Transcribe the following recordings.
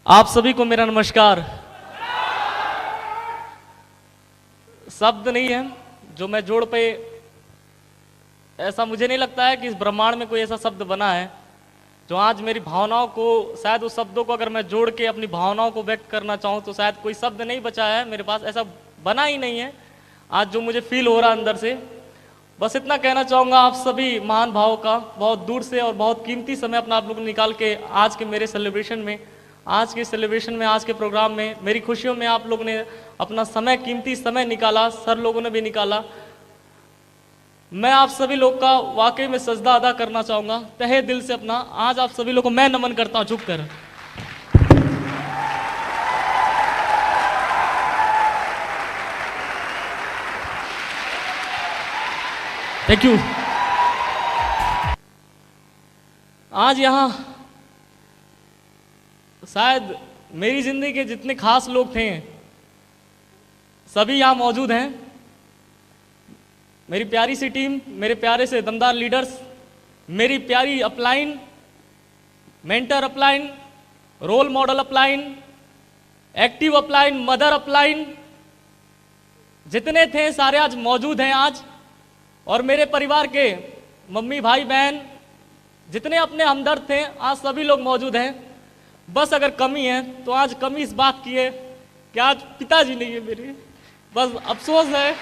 आप सभी को मेरा नमस्कार। शब्द नहीं है जो मैं जोड़ पे, ऐसा मुझे नहीं लगता है कि इस ब्रह्मांड में कोई ऐसा शब्द बना है जो आज मेरी भावनाओं को, शायद उस शब्दों को अगर मैं जोड़ के अपनी भावनाओं को व्यक्त करना चाहूँ तो शायद कोई शब्द नहीं बचा है मेरे पास, ऐसा बना ही नहीं है आज जो मुझे फील हो रहा है अंदर से। बस इतना कहना चाहूँगा आप सभी महान भावों का, बहुत दूर से और बहुत कीमती समय अपना आप लोग निकाल के आज के मेरे सेलिब्रेशन में, आज के सेलिब्रेशन में, आज के प्रोग्राम में, मेरी खुशियों में आप लोग ने अपना समय, कीमती समय निकाला, सर लोगों ने भी निकाला। मैं आप सभी लोग का वाकई में सजदा अदा करना चाहूँगा तहे दिल से अपना। आज आप सभी लोग को मैं नमन करता हूँ झुक कर। Thank you. आज यहाँ शायद मेरी जिंदगी के जितने खास लोग थे सभी यहाँ मौजूद हैं। मेरी प्यारी सी टीम, मेरे प्यारे से दमदार लीडर्स, मेरी प्यारी upline, mentor upline, role model upline, active upline, mother upline, जितने थे सारे आज मौजूद हैं आज। और मेरे परिवार के मम्मी भाई बहन जितने अपने हमदर्द थे आज सभी लोग मौजूद हैं। बस अगर कमी है तो आज कमी इस बात की है कि आज पिताजी नहीं है मेरे, बस अफसोस है।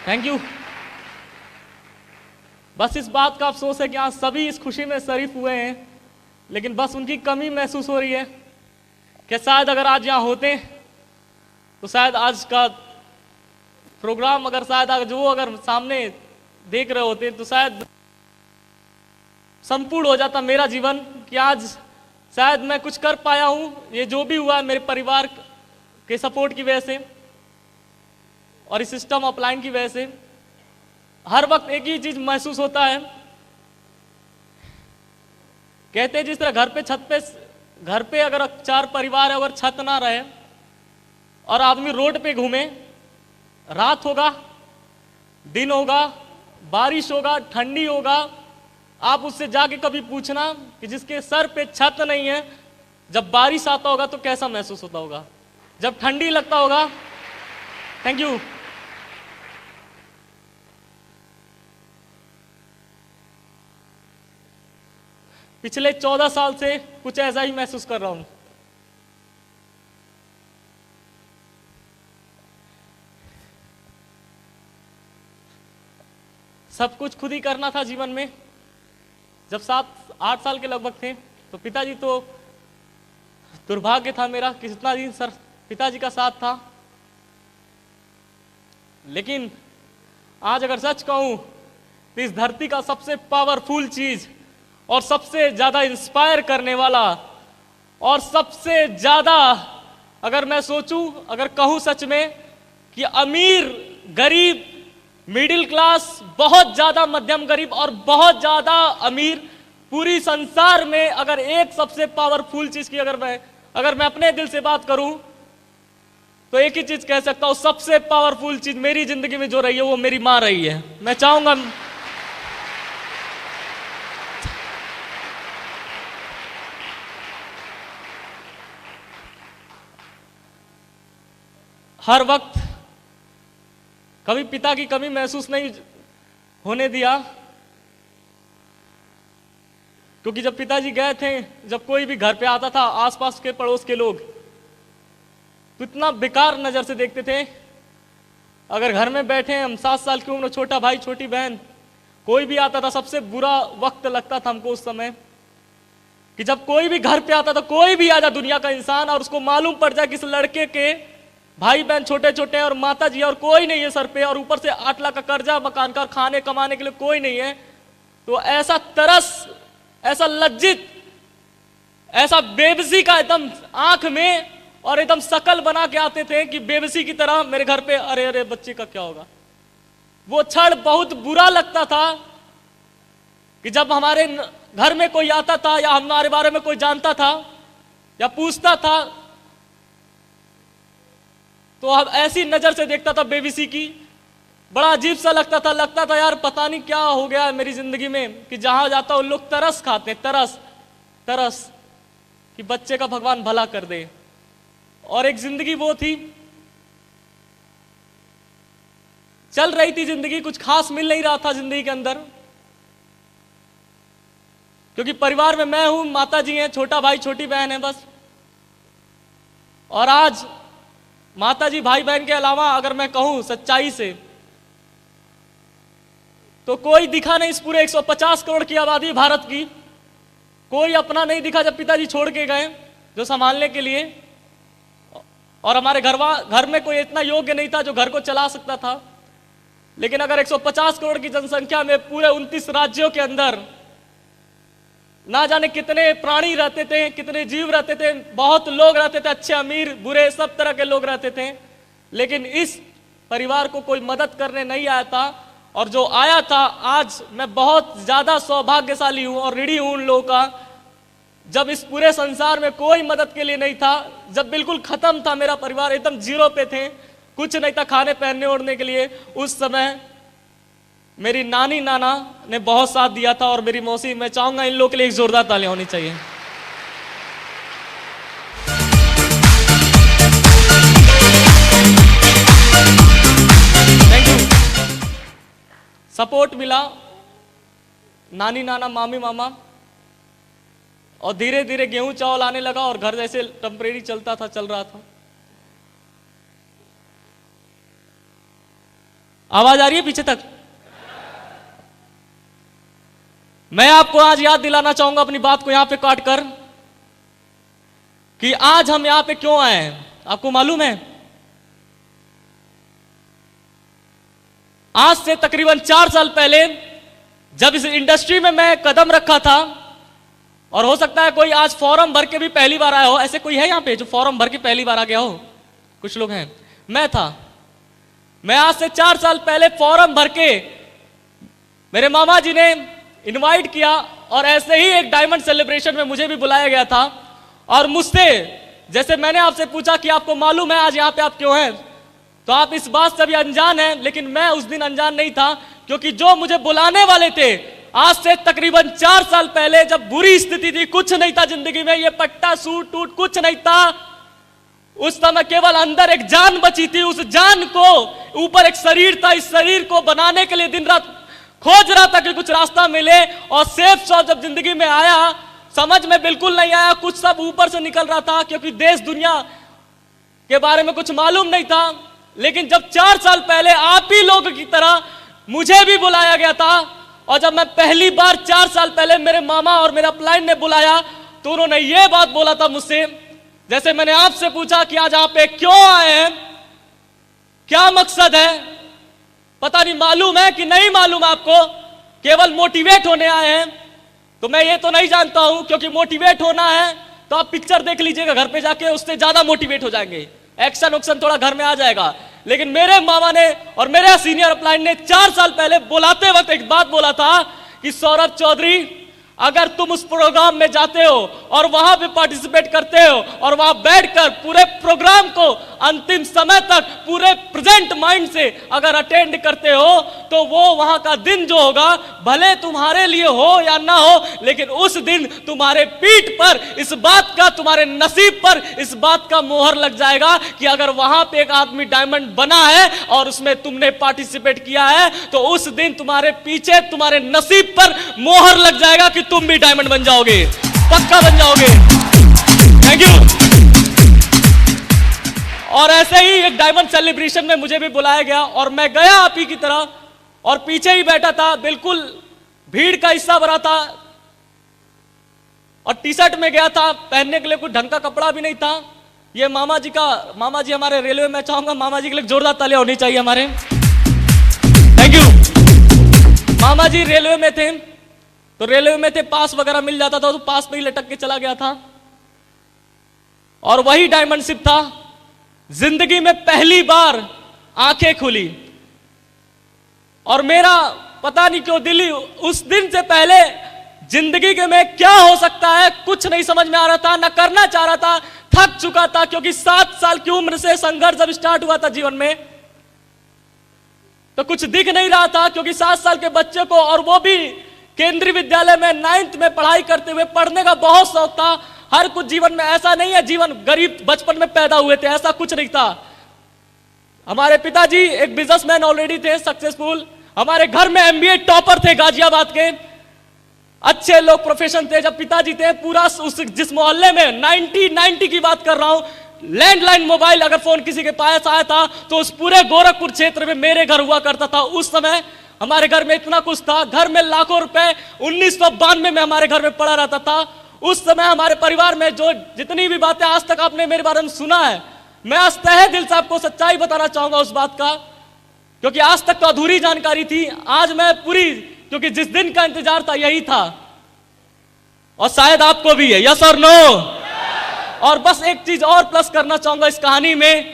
Thank you. बस इस बात का अफसोस है कि आज सभी इस खुशी में शरीक हुए हैं, लेकिन बस उनकी कमी महसूस हो रही है कि शायद अगर आज यहाँ होते तो शायद आज का प्रोग्राम अगर शायद अगर सामने देख रहे होते तो शायद संपूर्ण हो जाता मेरा जीवन, कि आज शायद मैं कुछ कर पाया हूँ। ये जो भी हुआ है मेरे परिवार के सपोर्ट की वजह से और इस सिस्टम अपलाइन की वजह से। हर वक्त एक ही चीज महसूस होता है, कहते हैं जिस तरह घर पे अगर चार परिवार है, अगर छत ना रहे और आदमी रोड पे घूमे, रात होगा, दिन होगा, बारिश होगा, ठंडी होगा, आप उससे जाके कभी पूछना कि जिसके सर पे छत नहीं है, जब बारिश आता होगा तो कैसा महसूस होता होगा, जब ठंडी लगता होगा। Thank you. पिछले 14 साल से कुछ ऐसा ही महसूस कर रहा हूं। सब कुछ खुद ही करना था जीवन में। जब 7-8 साल के लगभग थे तो पिताजी तो दुर्भाग्य था मेरा, कितना दिन सर पिताजी का साथ था। लेकिन आज अगर सच कहूं तो इस धरती का सबसे पावरफुल चीज और सबसे ज्यादा इंस्पायर करने वाला और सबसे ज्यादा, अगर मैं सोचूं, अगर कहूं सच में कि अमीर, गरीब, मिडिल क्लास, बहुत ज्यादा मध्यम गरीब और बहुत ज्यादा अमीर, पूरी संसार में अगर एक सबसे पावरफुल चीज की अगर मैं अपने दिल से बात करूं तो एक ही चीज कह सकता हूं, सबसे पावरफुल चीज मेरी जिंदगी में जो रही है वो मेरी मां रही है। मैं चाहूंगा हर वक्त कभी पिता की कमी महसूस नहीं होने दिया, क्योंकि जब पिताजी गए थे, जब कोई भी घर पे आता था, आसपास के पड़ोस के लोग तो इतना बेकार नजर से देखते थे। अगर घर में बैठे हम 7 साल की उम्र, छोटा भाई छोटी बहन, कोई भी आता था, सबसे बुरा वक्त लगता था हमको उस समय कि जब कोई भी घर पे आता था, कोई भी आ जाए दुनिया का इंसान, और उसको मालूम पड़ जाए कि इस लड़के के भाई बहन छोटे छोटे हैं और माता जी और कोई नहीं है सर पे, और ऊपर से 8 लाख का कर्जा मकान का और खाने कमाने के लिए कोई नहीं है, तो ऐसा तरस, ऐसा लज्जित, ऐसा बेबसी का एकदम आंख में और एकदम शकल बना के आते थे कि बेबसी की तरह मेरे घर पे, अरे अरे बच्चे का क्या होगा। वो क्षण बहुत बुरा लगता था कि जब हमारे घर में कोई आता था या हमारे बारे में कोई जानता था या पूछता था तो अब ऐसी नजर से देखता था बेबसी की, बड़ा अजीब सा लगता था यार पता नहीं क्या हो गया है मेरी जिंदगी में कि जहां जाता हूं लोग तरस खाते हैं, तरस। तरस कि बच्चे का भगवान भला कर दे। और एक जिंदगी वो थी, चल रही थी जिंदगी, कुछ खास मिल नहीं रहा था जिंदगी के अंदर, क्योंकि परिवार में मैं हूं, माता जी हैं, छोटा भाई छोटी बहन है बस। और आज माता जी भाई बहन के अलावा अगर मैं कहूं सच्चाई से, तो कोई दिखा नहीं इस पूरे 150 करोड़ की आबादी भारत की, कोई अपना नहीं दिखा जब पिताजी छोड़ के गए जो संभालने के लिए। और हमारे घर में कोई इतना योग्य नहीं था जो घर को चला सकता था। लेकिन अगर 150 करोड़ की जनसंख्या में पूरे 29 राज्यों के अंदर ना जाने कितने प्राणी रहते थे, कितने जीव रहते थे, बहुत लोग रहते थे, अच्छे अमीर बुरे सब तरह के लोग रहते थे, लेकिन इस परिवार को कोई मदद करने नहीं आया था। और जो आया था, आज मैं बहुत ज्यादा सौभाग्यशाली हूं और ऋणी हूं उन लोगों का, जब इस पूरे संसार में कोई मदद के लिए नहीं था, जब बिल्कुल खत्म था मेरा परिवार, एकदम जीरो पे थे, कुछ नहीं था खाने पहनने ओढ़ने के लिए, उस समय मेरी नानी नाना ने बहुत साथ दिया था। और मेरी मौसी, मैं चाहूंगा इन लोगों के लिए एक जोरदार तालियां होनी चाहिए। Thank you. सपोर्ट मिला नानी नाना मामी मामा, और धीरे धीरे गेहूं चावल आने लगा और घर जैसे टेम्परेरी चलता था, चल रहा था। आवाज आ रही है पीछे तक? मैं आपको आज याद दिलाना चाहूंगा अपनी बात को यहां पे काट कर, कि आज हम यहां पे क्यों आए हैं। आपको मालूम है, आज से तकरीबन 4 साल पहले जब इस इंडस्ट्री में मैं कदम रखा था, और हो सकता है कोई आज फॉर्म भर के भी पहली बार आया हो, ऐसे कोई है यहां पे जो फॉर्म भर के पहली बार आ गया हो? कुछ लोग हैं, मैं था। मैं आज से 4 साल पहले फॉर्म भर के मेरे मामा जी ने इनवाइट किया, और ऐसे ही एक डायमंड सेलिब्रेशन में मुझे भी बुलाया गया था। और मुझसे, जैसे मैंने आपसे पूछा कि आपको मालूम है आज यहां पे आप क्यों हैं, तो आप इस बात से भी अनजान हैं, लेकिन मैं उस दिन अनजान नहीं था, क्योंकि जो मुझे बुलाने वाले थे आज से तकरीबन 4 साल पहले, जब बुरी स्थिति थी, कुछ नहीं था जिंदगी में, ये पट्टा सूट टूट कुछ नहीं था, उस समय केवल अंदर एक जान बची थी। उस जान को ऊपर एक शरीर था, इस शरीर को बनाने के लिए दिन रात खोज रहा था कि कुछ रास्ता मिले। और सेफ शॉट जब जिंदगी में आया, समझ में बिल्कुल नहीं आया, कुछ सब ऊपर से निकल रहा था, क्योंकि देश दुनिया के बारे में कुछ मालूम नहीं था। लेकिन जब 4 साल पहले आप ही लोगों की तरह मुझे भी बुलाया गया था, और जब मैं पहली बार 4 साल पहले मेरे मामा और मेरा अपलाइन ने बुलाया, तो उन्होंने ये बात बोला था मुझसे, जैसे मैंने आपसे पूछा कि आज आप पे क्यों आए हैं, क्या मकसद है, पता नहीं मालूम है कि नहीं मालूम आपको, केवल मोटिवेट होने आए हैं। तो मैं ये तो नहीं जानता हूं, क्योंकि मोटिवेट होना है तो आप पिक्चर देख लीजिएगा घर पे जाके, उससे ज्यादा मोटिवेट हो जाएंगे, एक्शन उक्शन थोड़ा घर में आ जाएगा। लेकिन मेरे मामा ने और मेरे सीनियर अपलाइन ने 4 साल पहले बुलाते वक्त एक बात बोला था कि सौरभ चौधरी, अगर तुम उस प्रोग्राम में जाते हो और वहां पे पार्टिसिपेट करते हो और वहां बैठकर पूरे प्रोग्राम को अंतिम समय तक पूरे प्रेजेंट माइंड से अगर अटेंड करते हो, तो वो वहां का दिन जो होगा, भले तुम्हारे लिए हो या ना हो, लेकिन उस दिन तुम्हारे पीठ पर इस बात का, तुम्हारे नसीब पर इस बात का मोहर लग जाएगा कि अगर वहां पे एक आदमी डायमंड बना है और उसमें तुमने पार्टिसिपेट किया है, तो उस दिन तुम्हारे पीछे, तुम्हारे नसीब पर मोहर लग जाएगा कि तुम भी डायमंड बन जाओगे, पक्का बन जाओगे। Thank you. और ऐसे ही एक डायमंड सेलिब्रेशन में मुझे भी बुलाया गया, और मैं गया आप ही की तरह, और पीछे ही बैठा था, बिल्कुल भीड़ का हिस्सा भरा था, और टी शर्ट में गया था, पहनने के लिए कुछ ढंग का कपड़ा भी नहीं था। ये मामा जी हमारे रेलवे में, चाहूंगा मामा जी के लिए जोरदार तालियां होनी चाहिए हमारे। Thank you. मामा जी रेलवे में थे, तो रेलवे में थे, पास वगैरह मिल जाता था तो पास पे ही लटक के चला गया था, और वही डायमंड शिप था। जिंदगी में पहली बार आंखें खुली, और मेरा पता नहीं क्यों दिल उस दिन से पहले जिंदगी के में क्या हो सकता है कुछ नहीं समझ में आ रहा था, ना करना चाह रहा था, थक चुका था, क्योंकि 7 साल की उम्र से संघर्ष जब स्टार्ट हुआ था जीवन में, तो कुछ दिख नहीं रहा था, क्योंकि 7 साल के बच्चे को, और वो भी केंद्रीय विद्यालय में 9th में पढ़ाई करते हुए पढ़ने का बहुत शौक था। हर कुछ जीवन में ऐसा नहीं है जीवन गरीब बचपन में पैदा हुए थे, ऐसा कुछ नहीं था। हमारे पिताजी एक बिजनेसमैन ऑलरेडी थे, सक्सेसफुल। हमारे घर में MBA टॉपर थे गाजियाबाद के, अच्छे लोग प्रोफेशन थे। जब पिताजी थे पूरा उस जिस मोहल्ले में 1990 की बात कर रहा हूं, लैंडलाइन मोबाइल अगर फोन किसी के पास आया था तो उस पूरे गोरखपुर क्षेत्र में मेरे घर हुआ करता था। उस समय हमारे घर में इतना कुछ था, घर में लाखों रुपए 1992 में हमारे घर में पड़ा रहता था। उस समय हमारे परिवार में जो जितनी भी बातें आज तक आपने मेरे बारे में सुना है, मैं आज तहे दिल से आपको सच्चाई बताना चाहूंगा उस बात का, क्योंकि आज तक तो अधूरी जानकारी थी। आज मैं पूरी, क्योंकि जिस दिन का इंतजार था यही था, और शायद आपको भी है। यस और नो? और बस एक चीज और प्लस करना चाहूंगा इस कहानी में,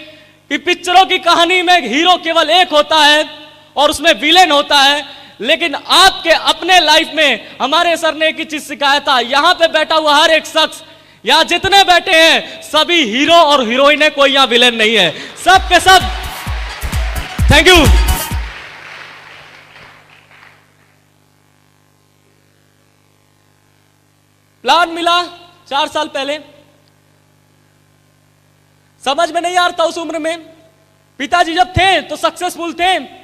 कि पिक्चरों की कहानी में हीरो केवल एक होता है और उसमें विलेन होता है, लेकिन आपके अपने लाइफ में हमारे सर ने एक ही चीज सिखाया था। यहां पे बैठा हुआ हर एक शख्स, यहां जितने बैठे हैं सभी हीरो और हीरोइन है, कोई यहां विलेन नहीं है, सब के सब। Thank you. प्लान मिला 4 साल पहले, समझ में नहीं आ रहा था उस उम्र में। पिताजी जब थे तो सक्सेसफुल थे,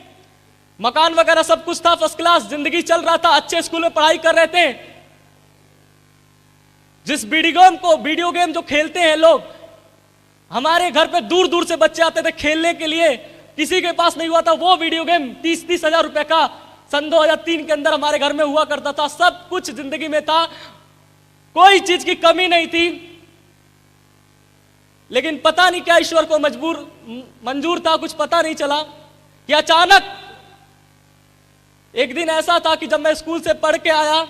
मकान वगैरह सब कुछ था, फर्स्ट क्लास जिंदगी चल रहा था, अच्छे स्कूल में पढ़ाई कर रहे थे। जिस वीडियो गेम जो खेलते हैं लोग, हमारे घर पे दूर दूर से बच्चे आते थे खेलने के लिए, किसी के पास नहीं हुआ था वो वीडियो गेम 30-30 हजार रुपए का सन 2003 के अंदर हमारे घर में हुआ करता था। सब कुछ जिंदगी में था, कोई चीज की कमी नहीं थी। लेकिन पता नहीं क्या ईश्वर को मंजूर था, कुछ पता नहीं चला कि अचानक एक दिन ऐसा था कि जब मैं स्कूल से पढ़ के आया,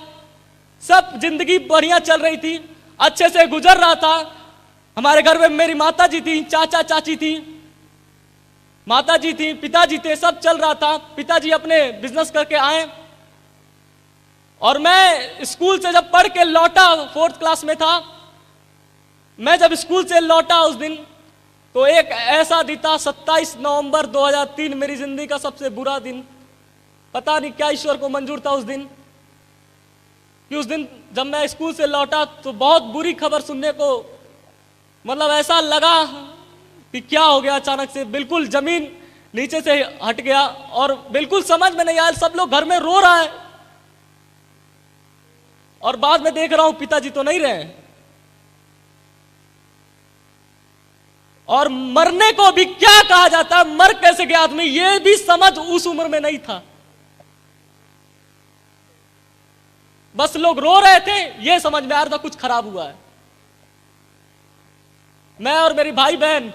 सब जिंदगी बढ़िया चल रही थी, अच्छे से गुजर रहा था। हमारे घर में मेरी माता जी थी, चाचा चाची थी, माता जी थी, पिताजी थे, सब चल रहा था। पिताजी अपने बिजनेस करके आए और मैं स्कूल से जब पढ़ के लौटा, 4th क्लास में था, मैं जब स्कूल से लौटा उस दिन, तो एक ऐसा दिन था 27 नवंबर 2003, मेरी जिंदगी का सबसे बुरा दिन। पता नहीं क्या ईश्वर को मंजूर था उस दिन, कि उस दिन जब मैं स्कूल से लौटा तो बहुत बुरी खबर सुनने को, मतलब ऐसा लगा कि क्या हो गया। अचानक से बिल्कुल जमीन नीचे से हट गया और बिल्कुल समझ में नहीं आया। सब लोग घर में रो रहा है और बाद में देख रहा हूं पिताजी तो नहीं रहे। और मरने को भी क्या कहा जाता है, मर कैसे गया आदमी, यह भी समझ उस उम्र में नहीं था। बस लोग रो रहे थे, यह समझ में आ रहा था कुछ खराब हुआ है। मैं और मेरी भाई बहन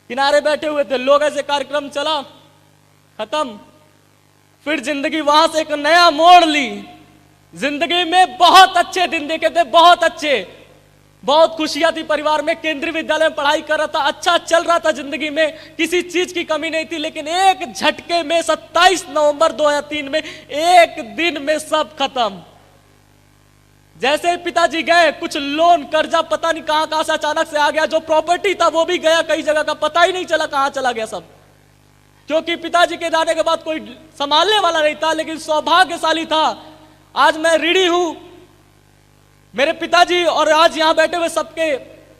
किनारे बैठे हुए थे, लोग ऐसे कार्यक्रम चला, खत्म। फिर जिंदगी वहां से एक नया मोड़ ली। जिंदगी में बहुत अच्छे दिन देखे थे, बहुत अच्छे, बहुत खुशियां थी परिवार में। केंद्रीय विद्यालय में पढ़ाई कर रहा था, अच्छा चल रहा था जिंदगी में, किसी चीज की कमी नहीं थी। लेकिन एक झटके में 27 नवंबर 2003 में एक दिन में सब खत्म। जैसे ही पिताजी गए, कुछ लोन कर्जा पता नहीं कहां कहां से अचानक से आ गया, जो प्रॉपर्टी था वो भी गया, कई जगह का पता ही नहीं चला कहां चला गया सब, क्योंकि पिताजी के जाने के बाद कोई संभालने वाला नहीं था। लेकिन सौभाग्यशाली था, आज मैं ऋणी हूं मेरे पिताजी और आज यहां बैठे हुए सबके।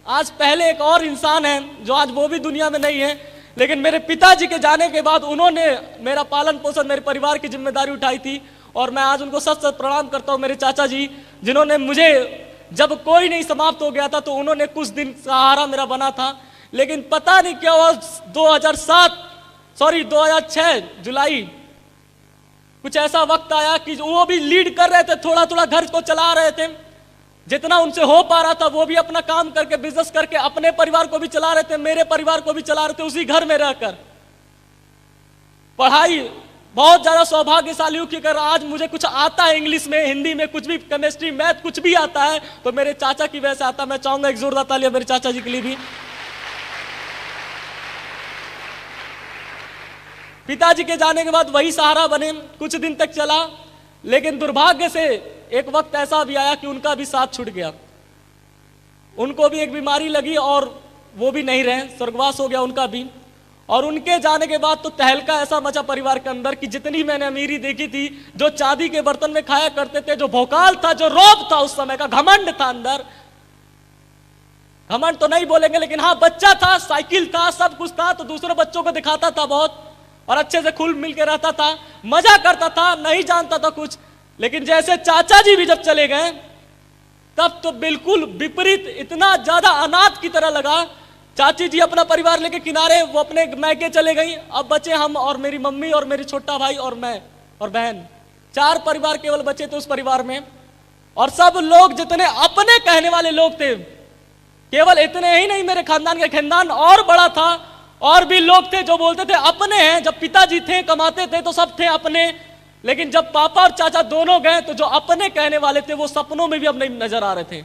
आज पहले एक और इंसान है जो आज वो भी दुनिया में नहीं है, लेकिन मेरे पिताजी के जाने के बाद उन्होंने मेरा पालन पोषण, मेरे परिवार की जिम्मेदारी उठाई थी और मैं आज उनको सच सच प्रणाम करता हूं। मेरे चाचा जी, जिन्होंने मुझे जब कोई नहीं समाप्त हो गया था तो उन्होंने कुछ दिन सहारा मेरा बना था। लेकिन पता नहीं क्या हुआ, 2006 जुलाई कुछ ऐसा वक्त आया कि वो भी लीड कर रहे थे, थोड़ा थोड़ा घर को चला रहे थे, जितना उनसे हो पा रहा था वो भी अपना काम करके, बिजनेस करके अपने परिवार को भी चला रहे थे, मेरे परिवार को भी चला रहे थे, उसी घर में रहकर। पढ़ाई बहुत ज्यादा सौभाग्यशाली हूं कि अगर आज मुझे कुछ आता है इंग्लिश में, हिंदी में, कुछ भी, केमिस्ट्री, मैथ, कुछ भी आता है तो मेरे चाचा की वजह से आता है। मैं चाहूंगा एक जोरदार तालियां मेरे चाचा जी के लिए भी। पिताजी के जाने के बाद वही सहारा बने, कुछ दिन तक चला। लेकिन दुर्भाग्य से एक वक्त ऐसा भी आया कि उनका भी साथ छूट गया, उनको भी एक बीमारी लगी और वो भी नहीं रहे, स्वर्गवास हो गया उनका भी। और उनके जाने के बाद तो तहलका ऐसा मचा परिवार के अंदर कि जितनी मैंने अमीरी देखी थी, जो चांदी के बर्तन में खाया करते थे, जो भोकाल था, जो रौब था उस समय का, घमंड था अंदर, घमंड तो नहीं बोलेंगे लेकिन हाँ बच्चा था, साइकिल था, सब कुछ था, तो दूसरे बच्चों को दिखाता था बहुत और अच्छे से खुल मिल के रहता था, मजा करता था, नहीं जानता था कुछ। लेकिन जैसे चाचा जी भी जब चले गए तब तो बिल्कुल विपरीत, इतना ज्यादा अनाथ की तरह लगा। चाची जी अपना परिवार लेके किनारे, वो अपने मैके चले गई, अब बचे हम और मेरी मम्मी और मेरी छोटा भाई और मैं और बहन, 4 परिवार केवल बचे थे उस परिवार में। और सब लोग जितने अपने कहने वाले लोग थे, केवल इतने ही नहीं, मेरे खानदान का खानदान और बड़ा था, और भी लोग थे जो बोलते थे अपने हैं। जब पिताजी थे कमाते थे तो सब थे अपने, लेकिन जब पापा और चाचा दोनों गए तो जो अपने कहने वाले थे वो सपनों में भी अब नहीं नजर आ रहे थे,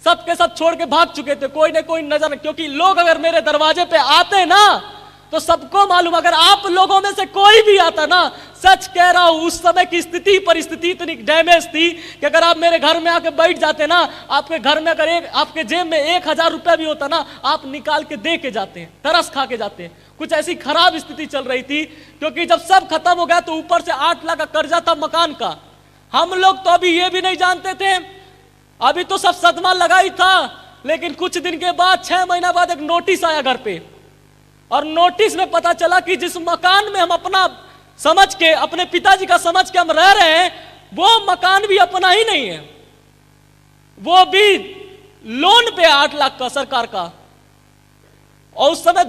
सब के सब छोड़ के भाग चुके थे, कोई ना कोई नजर। क्योंकि लोग अगर मेरे दरवाजे पे आते ना तो सबको मालूम, अगर आप लोगों में से कोई भी आता ना, सच कह रहा हूं उस समय की स्थिति परिस्थिति इतनी डैमेज थी कि अगर आप मेरे घर में आके बैठ जाते ना, आपके घर में अगर आपके जेब में 1000 रुपया भी होता ना, आप निकाल के दे के जाते हैं, तरस खा के जाते हैं। कुछ ऐसी खराब स्थिति चल रही थी, क्योंकि जब सब खत्म हो गया तो ऊपर से 8 लाख का कर्जा था मकान का। हम लोग तो अभी ये भी नहीं जानते थे, अभी तो सब सदमा लगा ही था। लेकिन कुछ दिन के बाद, 6 महीना बाद एक नोटिस आया घर पे, और नोटिस में पता चला कि जिस मकान में हम अपना समझ के, अपने पिताजी का समझ के हम रह रहे हैं, वो मकान भी अपना ही नहीं है, वो भी लोन पे 8 लाख का सरकार का। और उस समय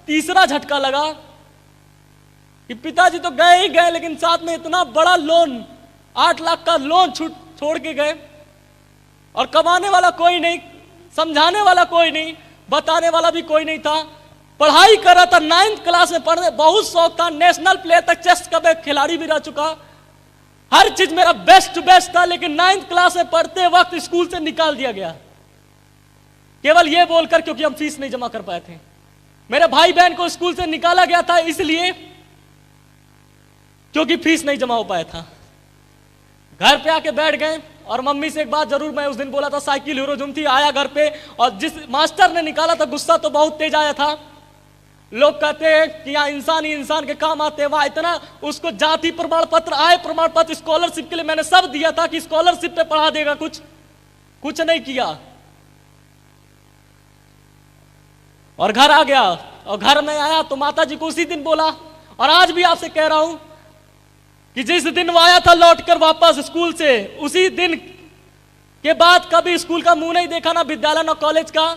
तीसरा झटका लगा कि पिताजी तो गए ही गए, लेकिन साथ में इतना बड़ा लोन, 8 लाख का लोन छोड़ के गए, और कमाने वाला कोई नहीं, समझाने वाला कोई नहीं, बताने वाला भी कोई नहीं था। पढ़ाई कर रहा था, 9th क्लास में पढ़ने बहुत शौक था, नेशनल प्लेयर तक, चेस का मैं खिलाड़ी भी रह चुका, हर चीज मेरा बेस्ट टू बेस्ट था। लेकिन 9th क्लास में पढ़ते वक्त स्कूल से निकाल दिया गया, केवल यह बोलकर क्योंकि हम फीस नहीं जमा कर पाए थे। मेरे भाई बहन को स्कूल से निकाला गया था इसलिए क्योंकि फीस नहीं जमा हो पाया था। घर पे आके बैठ गए, और मम्मी से एक बात जरूर मैं उस दिन बोला था, साइकिल हीरोजुम थी, आया घर पे, और जिस मास्टर ने निकाला था गुस्सा तो बहुत तेज आया था। लोग कहते हैं कि यहाँ इंसान ही इंसान के काम आते हैं, वहां इतना उसको जाति प्रमाण पत्र, आय प्रमाण पत्र, स्कॉलरशिप के लिए मैंने सब दिया था कि स्कॉलरशिप पे पढ़ा देगा, कुछ नहीं किया। और घर आ गया, और घर में आया तो माता जी को उसी दिन बोला, और आज भी आपसे कह रहा हूं कि जिस दिन वो आया था लौटकर वापस स्कूल से, उसी दिन के बाद कभी स्कूल का मुंह नहीं देखा, ना विद्यालय ना कॉलेज का।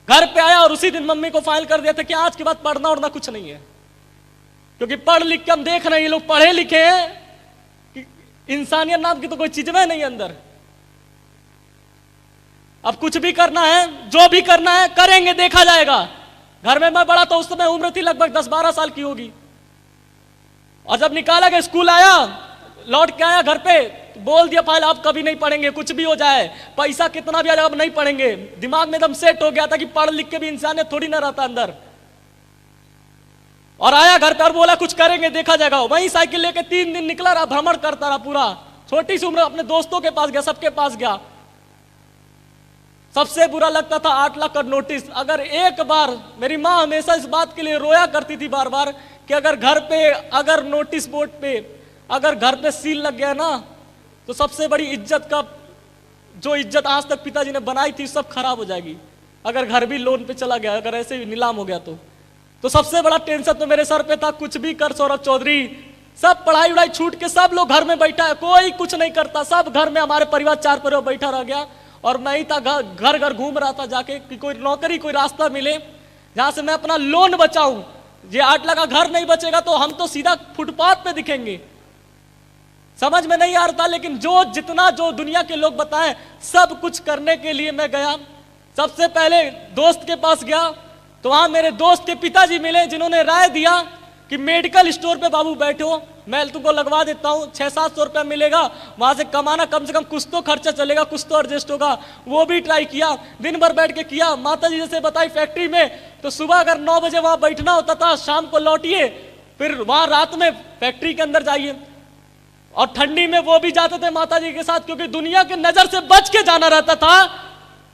घर पे आया और उसी दिन मम्मी को फाइल कर दिया था कि आज के बाद पढ़ना उड़ना कुछ नहीं है, क्योंकि पढ़ लिख के हम देख रहे हैं ये लोग पढ़े लिखे हैं कि इंसानियत नाम की तो कोई चीज में नहीं अंदर। अब कुछ भी करना है, जो भी करना है करेंगे, देखा जाएगा। घर में मैं बड़ा था, उस समय उम्र थी लगभग 10-12 साल की होगी, और जब निकाला गया स्कूल आया, लौट के आया घर पे, बोल दिया फाइल आप कभी नहीं पढ़ेंगे, कुछ भी हो जाए, पैसा कितना भी आ जाए अब नहीं पढ़ेंगे। दिमाग में एकदम सेट हो गया था कि पढ़ लिख के भी इंसानियत थोड़ी ना रहता अंदर। और आया घर पे और बोला कुछ करेंगे देखा जाएगा। वही साइकिल लेके 3 दिन निकला रहा, भ्रमण करता रहा पूरा, छोटी सी उम्र, अपने दोस्तों के पास गया, सबके पास गया। सबसे बुरा लगता था 8 लाख का नोटिस। अगर एक बार, मेरी माँ हमेशा इस बात के लिए रोया करती थी बार बार कि अगर घर पे, अगर नोटिस बोर्ड पे, अगर घर पे सील लग गया ना तो सबसे बड़ी इज्जत का, जो इज्जत आज तक पिताजी ने बनाई थी सब खराब हो जाएगी। अगर घर भी लोन पे चला गया, अगर ऐसे नीलाम हो गया तो सबसे बड़ा टेंशन तो मेरे सर पे था। कुछ भी कर सौरभ चौधरी, सब पढ़ाई उड़ाई छूट के सब लोग घर में बैठा है, कोई कुछ नहीं करता, सब घर में, हमारे परिवार 4 परिवार बैठा रह गया, और मैं ही था घर घर घूम रहा था जाके कि कोई नौकरी, कोई रास्ता मिले जहां से मैं अपना लोन बचाऊं। ये 8 लाख का घर नहीं बचेगा तो हम तो सीधा फुटपाथ पे दिखेंगे। समझ में नहीं आ रहा था, लेकिन जितना दुनिया के लोग बताएं, सब कुछ करने के लिए मैं गया। सबसे पहले दोस्त के पास गया तो वहां मेरे दोस्त के पिताजी मिले, जिन्होंने राय दिया कि मेडिकल स्टोर पे बाबू बैठो, मैं तुमको लगवा देता हूँ, 600-700 रुपया मिलेगा, वहां से कमाना, कम से कम कुछ तो खर्चा चलेगा, कुछ तो एडजस्ट होगा। वो भी ट्राई किया, दिन भर बैठ के किया। माता जी जैसे बताई फैक्ट्री में, तो सुबह अगर 9 बजे वहां बैठना होता था, शाम को लौटिए, फिर वहां रात में फैक्ट्री के अंदर जाइए। और ठंडी में वो भी जाते थे माता जी के साथ, क्योंकि दुनिया के नजर से बच के जाना रहता था।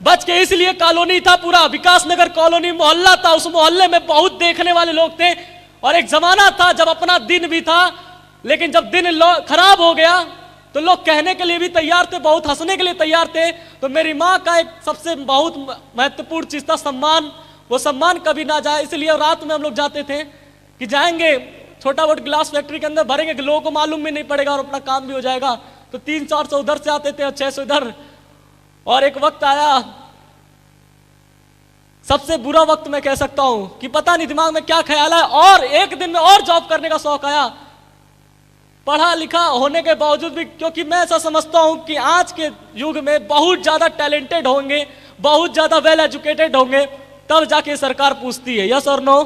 बच के इसलिए कॉलोनी था, पूरा विकास नगर कॉलोनी मोहल्ला था, उस मोहल्ले में बहुत देखने वाले लोग थे। और एक जमाना था जब अपना दिन भी था, लेकिन जब दिन खराब हो गया तो लोग कहने के लिए भी तैयार थे, बहुत हंसने के लिए तैयार थे। तो मेरी माँ का एक सबसे बहुत महत्वपूर्ण चीज था सम्मान, वो सम्मान कभी ना जाए, इसलिए रात में हम लोग जाते थे कि जाएंगे छोटा बोट गिलास फैक्ट्री के अंदर भरेंगे, लोगों को मालूम भी नहीं पड़ेगा और अपना काम भी हो जाएगा। तो 300-400 उधर से आते थे और 600 इधर। और एक वक्त आया, सबसे बुरा वक्त मैं कह सकता हूं कि पता नहीं दिमाग में क्या ख्याल है, और एक दिन में और जॉब करने का शौक आया, पढ़ा लिखा होने के बावजूद भी, क्योंकि मैं ऐसा समझता हूं कि आज के युग में बहुत ज्यादा टैलेंटेड होंगे, बहुत ज्यादा वेल एजुकेटेड होंगे, तब जाके सरकार पूछती है यस और नो,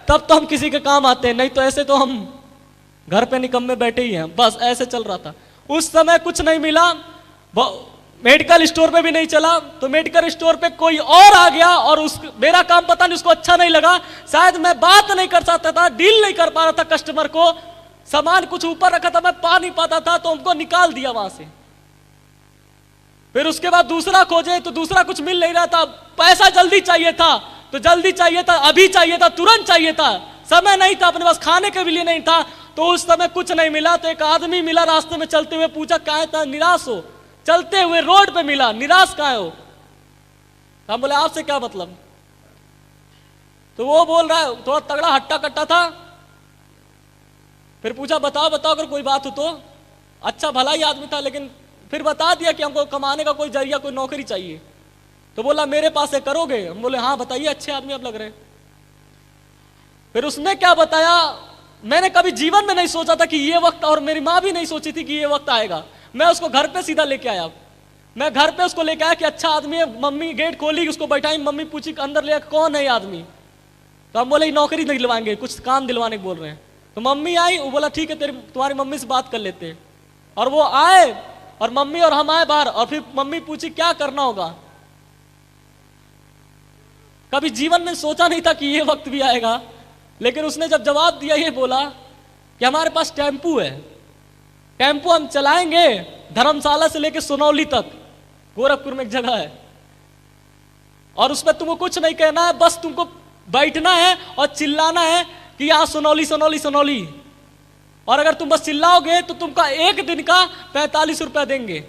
तब तो हम किसी के काम आते हैं, नहीं तो ऐसे तो हम घर पे निकम्मे बैठे ही हैं। बस ऐसे चल रहा था उस समय, कुछ नहीं मिला, मेडिकल स्टोर पे भी नहीं चला, तो मेडिकल स्टोर पे कोई और आ गया और मेरा काम पता नहीं उसको अच्छा नहीं लगा, शायद मैं बात नहीं कर सकता था, डील नहीं कर पा रहा था कस्टमर को, सामान कुछ ऊपर रखा था मैं पा नहीं पाता था, तो हमको निकाल दिया वहां से। फिर उसके बाद दूसरा खोजे तो दूसरा कुछ मिल नहीं रहा था, पैसा जल्दी चाहिए था, तो जल्दी चाहिए था, अभी चाहिए था, तुरंत चाहिए था, समय नहीं था अपने पास, खाने के भी लिए नहीं था, तो उस समय कुछ नहीं मिला। तो एक आदमी मिला रास्ते में चलते हुए, पूछा कहाँ था, निराश हो, चलते हुए रोड पे मिला, निराश कहाँ हो? हम बोले आपसे क्या मतलब? तो वो बोल रहा है, थोड़ा तगड़ा हट्टा कट्टा था। फिर पूछा बताओ बताओ अगर कोई बात हो तो। अच्छा भला ही आदमी था, लेकिन फिर बता दिया कि हमको कमाने का कोई जरिया, कोई नौकरी चाहिए। तो बोला मेरे पास है, करोगे? हम बोले हाँ बताइए, अच्छे आदमी आप लग रहे हैं। फिर उसने क्या बताया, मैंने कभी जीवन में नहीं सोचा था कि ये वक्त, और मेरी माँ भी नहीं सोची थी कि ये वक्त आएगा। मैं उसको घर पे सीधा लेके आया, मैं घर पे उसको लेके आया कि अच्छा आदमी है, मम्मी गेट खोली, उसको बैठाई, मम्मी पूछी अंदर ले कौन है आदमी? तो हम बोले नौकरी नहीं दिलवाएंगे, कुछ काम दिलवाने को बोल रहे हैं। तो मम्मी आई, वो बोला ठीक है तुम्हारी मम्मी से बात कर लेते हैं। और वो आए और मम्मी और हम आए बाहर, और फिर मम्मी पूछी क्या करना होगा। कभी जीवन में सोचा नहीं था कि ये वक्त भी आएगा, लेकिन उसने जब जवाब दिया ये बोला कि हमारे पास टेम्पू है, टेम्पू हम चलाएंगे धर्मशाला से लेके सोनौली तक, गोरखपुर में एक जगह है, और उसमें तुमको कुछ नहीं कहना है, बस तुमको बैठना है और चिल्लाना है कि यहाँ सोनौली सोनौली सोनौली। और अगर तुम बस चिल्लाओगे तो तुमका एक दिन का 45 रुपया देंगे।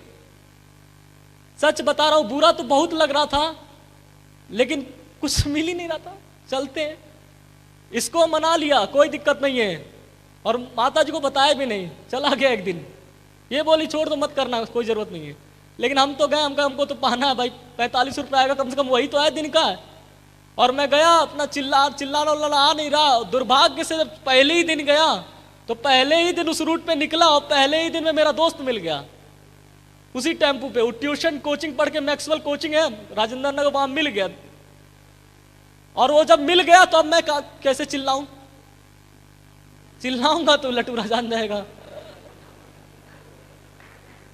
सच बता रहा हूं, बुरा तो बहुत लग रहा था, लेकिन कुछ मिल ही नहीं रहा था। चलते हैं, इसको मना लिया, कोई दिक्कत नहीं है, और माता जी को बताया भी नहीं, चला गया एक दिन। ये बोली छोड़ दो मत करना, कोई जरूरत नहीं है। लेकिन हम तो गए, हमको तो पहना है भाई, 45 रुपया आएगा कम से कम, वही तो है दिन का। और मैं गया, अपना चिल्लाना आ नहीं रहा। दुर्भाग्य से जब पहले ही दिन गया तो पहले ही दिन उस रूट पे निकला, और पहले ही दिन में मेरा दोस्त मिल गया उसी टेम्पू पे। वो ट्यूशन कोचिंग पढ़ के, मैक्सवेल कोचिंग है राजेंद्र नगर, वहां मिल गया। और वो जब मिल गया तो अब मैं कैसे चिल्लाऊं? चिल्लाऊंगा तो लटूरा जान जाएगा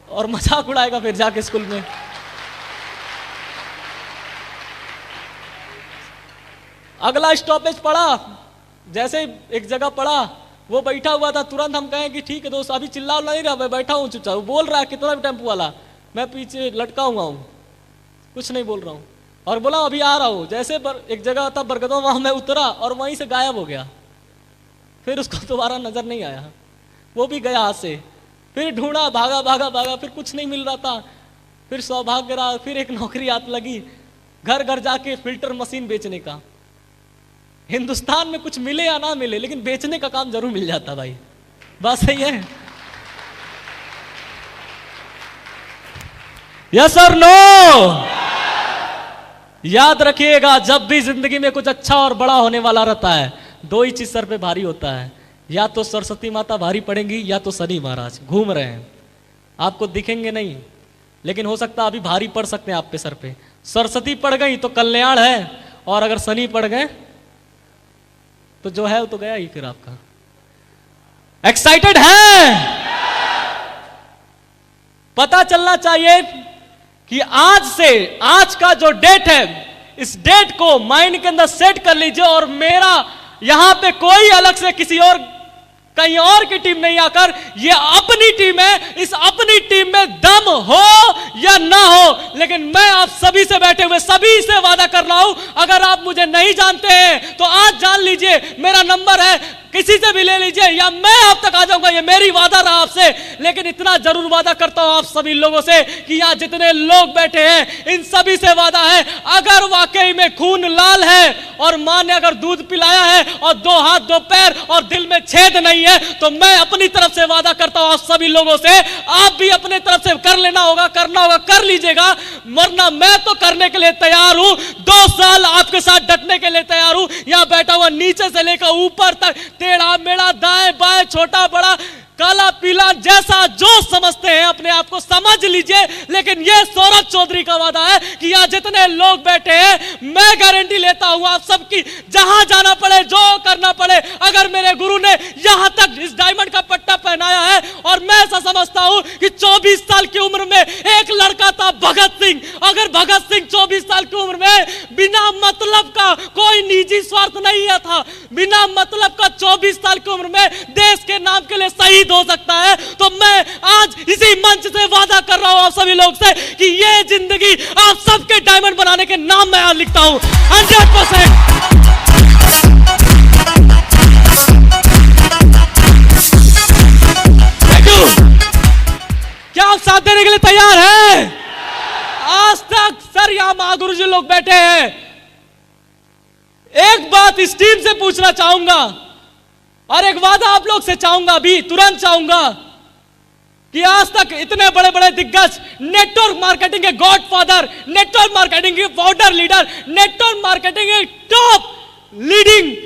और मजाक उड़ाएगा फिर जाके स्कूल में। अगला स्टॉपेज पड़ा, जैसे एक जगह पड़ा, वो बैठा हुआ था, तुरंत हम कहें कि ठीक है दोस्त अभी चिल्ला नहीं रहा, मैं बैठा हूँ चुपचाप। बोल रहा है कितना भी टेम्पू वाला, मैं पीछे लटका हुआ हूँ, कुछ नहीं बोल रहा हूँ। और बोला अभी आ रहा हूँ। जैसे एक जगह था बरगदों, वहां मैं उतरा और वहीं से गायब हो गया। फिर उसको दोबारा नजर नहीं आया, वो भी गया हाथ से। फिर ढूंढा, भागा भागा भागा, फिर कुछ नहीं मिल रहा था। फिर सौभाग्य रहा, फिर एक नौकरी हाथ लगी, घर घर जाके फिल्टर मशीन बेचने का। हिंदुस्तान में कुछ मिले या ना मिले, लेकिन बेचने का काम जरूर मिल जाता भाई, बात सही है। यस और नो? याद रखिएगा, जब भी जिंदगी में कुछ अच्छा और बड़ा होने वाला रहता है, दो ही चीज सर पे भारी होता है, या तो सरस्वती माता भारी पड़ेंगी, या तो शनि महाराज घूम रहे हैं, आपको दिखेंगे नहीं, लेकिन हो सकता है अभी भारी पड़ सकते हैं आप पे सर पे। सरस्वती पड़ गई तो कल्याण है, और अगर शनि पड़ गए तो जो है वो तो गया ही फिर आपका। एक्साइटेड है? पता चलना चाहिए कि आज से, आज का जो डेट है, इस डेट को माइंड के अंदर सेट कर लीजिए। और मेरा यहां पे कोई अलग से किसी और कहीं और की टीम नहीं आकर, ये अपनी टीम है। इस अपनी टीम में दम हो या ना हो, लेकिन मैं आप सब सभी से बैठे हुए सभी से वादा कर रहा हूं, अगर आप मुझे नहीं जानते हैं तो आज जान लीजिए, मेरा नंबर है, किसी से भी ले लीजिए या मैं आप तक आ जाऊंगा, ये मेरी वादा रहा आपसे। लेकिन इतना जरूर वादा करता हूं आप सभी लोगों से कि यहां जितने लोग बैठे हैं इन सभी से वादा है, अगर वाकई में खून लाल है और मां ने अगर दूध पिलाया है और 2 हाथ 2 पैर और दिल में छेद नहीं है, तो मैं अपनी तरफ से वादा करता हूं आप सभी लोगों से, आप भी अपने तरफ से कर लेना होगा, करना होगा, कर लीजिएगा, वरना मैं तो करने के लिए तैयार हूं, 2 साल आपके साथ डटने के लिए तैयार हूं। यहां बैठा हुआ नीचे से लेकर ऊपर तक, टेढ़ा मेढ़ा, दाएं बाएं, छोटा बड़ा, काला पीला, जैसा जो समझते हैं अपने आप को समझ लीजिए। लेकिन यह सौरभ चौधरी का वादा है कि यहां जितने लोग बैठे हैं मैं गारंटी लेता हूं आप सबकी, जहां जाना पड़े, जो करना पड़े, अगर मेरे गुरु ने यहां तक इस डायमंड का पट्टा पहनाया है, और मैं ऐसा समझता हूं कि 24 साल की उम्र में एक लड़का था भगत सिंह, अगर भगत सिंह 24 साल की उम्र में बिना मतलब का, कोई निजी स्वार्थ नहीं था, बिना मतलब का 24 साल की उम्र में देश के नाम के लिए शहीद हो सकता है, तो मैं आज इसी मंच से वादा कर रहा हूं आप सभी लोग से कि ये जिंदगी आप सबके डायमंड बनाने के नाम मैं आज लिखता हूं 100%। क्या आप साथ देने के लिए तैयार हैं? आज तक सर यहां महागुरु जी लोग बैठे हैं, एक बात इस टीम से पूछना चाहूंगा और एक वादा आप लोग से चाहूंगा, अभी तुरंत चाहूंगा कि आज तक इतने बड़े बड़े दिग्गज, नेटवर्क मार्केटिंग के गॉडफादर, नेटवर्क मार्केटिंग के फाउंडर लीडर, नेटवर्क मार्केटिंग के टॉप लीडिंग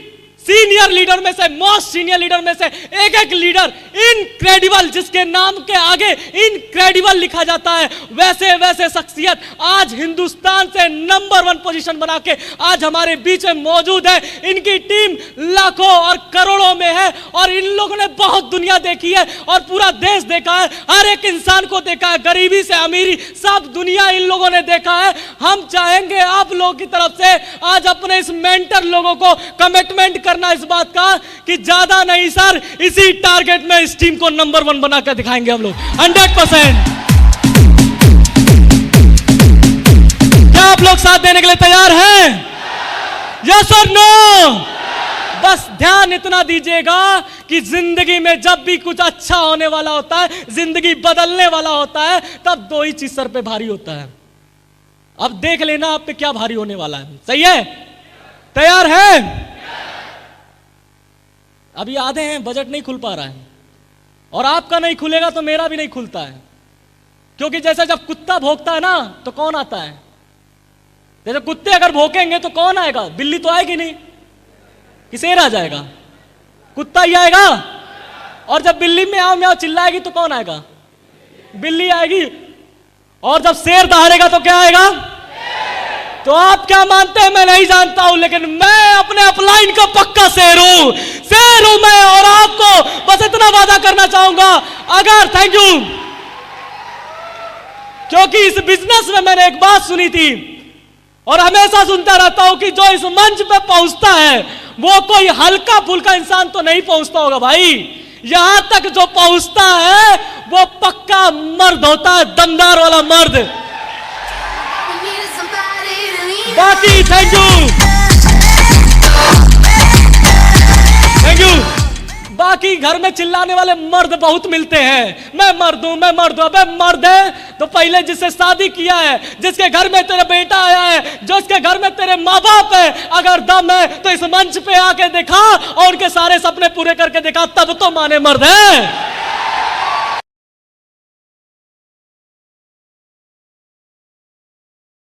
सीनियर लीडर में से, मोस्ट सीनियर लीडर में से एक लीडर, इनक्रेडिबल, जिसके नाम के आगे इनक्रेडिबल लिखा जाता है, वैसे वैसे शख्सियत आज हिंदुस्तान से नंबर 1 पोजीशन बना के आज हमारे बीच में मौजूद है। इनकी टीम लाखों और करोड़ों में है और इन लोगों ने बहुत दुनिया देखी है और पूरा देश देखा है, हर एक इंसान को देखा है, गरीबी से अमीरी सब दुनिया इन लोगों ने देखा है। हम चाहेंगे आप लोगों की तरफ से आज अपने इस मेंटर लोगों को कमिटमेंट करना इस बात का कि ज्यादा नहीं सर, इसी टारगेट में इस टीम को नंबर 1 बनाकर दिखाएंगे हम लोग 100%। क्या आप लोग साथ देने के लिए तैयार हैं? यस और नो? बस ध्यान इतना दीजिएगा कि जिंदगी में जब भी कुछ अच्छा होने वाला होता है, जिंदगी बदलने वाला होता है, तब 2 ही चीज सर पे भारी होता है। अब देख लेना आप पे क्या भारी होने वाला है। सही है? तैयार है? अभी आधे हैं, बजट नहीं खुल पा रहा है और आपका नहीं खुलेगा तो मेरा भी नहीं खुलता है, क्योंकि जैसे जब कुत्ता भौंकता है ना तो कौन आता है? जैसे कुत्ते अगर भौंकेंगे तो कौन आएगा? बिल्ली तो आएगी नहीं कि शेर आ जाएगा? कुत्ता ही आएगा। और जब बिल्ली म्याऊं म्याऊं चिल्लाएगी तो कौन आएगा? बिल्ली आएगी। और जब शेर दहाड़ेगा तो क्या आएगा? तो आप क्या मानते हैं मैं नहीं जानता हूं, लेकिन मैं अपने अपलाइन का पक्का शेर हूं मैं। और आपको बस इतना वादा करना चाहूंगा, अगर थैंक यू, क्योंकि इस बिजनेस में मैंने एक बात सुनी थी और हमेशा सुनता रहता हूं कि जो इस मंच पे पहुंचता है वो कोई हल्का फुल्का इंसान तो नहीं पहुंचता होगा भाई, यहां तक जो पहुंचता है वो पक्का मर्द होता है, दमदार वाला मर्द। बाकी थैंक यू। बाकी घर में चिल्लाने वाले मर्द बहुत मिलते हैं, मैं मर्द हूं, मैं मर्द हूं। अबे मर्द है तो पहले जिससे शादी किया है, जिसके घर में तेरा बेटा आया है, जिसके घर में तेरे माँ बाप है, अगर दम है तो इस मंच पे आके देखा और उनके सारे सपने पूरे करके देखा, तब तो माने मर्द है।